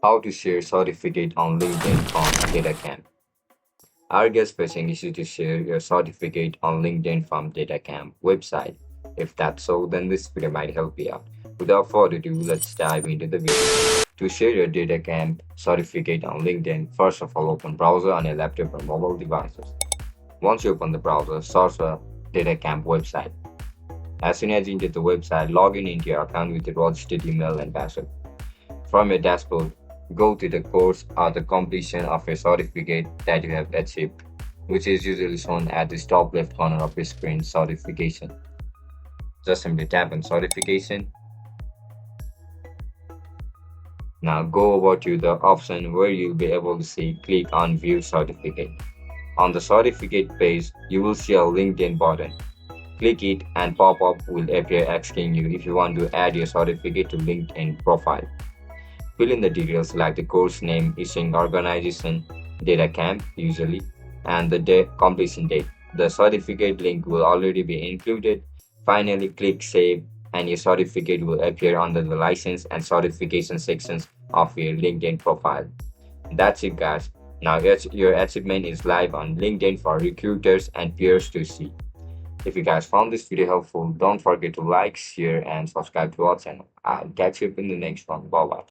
How to share certificate on LinkedIn from DataCamp. Our guest person is you to share your certificate on LinkedIn from DataCamp website. If that's so, then this video might help you out. Without further ado, let's dive into the video. To share your DataCamp certificate on LinkedIn, first of all, open browser on your laptop or mobile devices. Once you open the browser, search the DataCamp website. As soon as you enter the website, log in into your account with your registered email and password. From your dashboard, go to the course or the completion of your certificate that you have achieved, which is usually shown at the top left corner of your screen certification. Just simply tap on certification. Now go over to the option where you'll be able to see click on view certificate. On the certificate page, you will see a LinkedIn button. Click it and pop-up will appear asking you if you want to add your certificate to LinkedIn profile. Fill in the details like the course name, issuing organization, DataCamp usually, and the completion date. The certificate link will already be included. Finally, click Save and your certificate will appear under the license and certification sections of your LinkedIn profile. That's it, guys. Now your achievement is live on LinkedIn for recruiters and peers to see. If you guys found this video helpful, don't forget to like, share, and subscribe to our channel. I'll catch you up in the next one. Bye bye.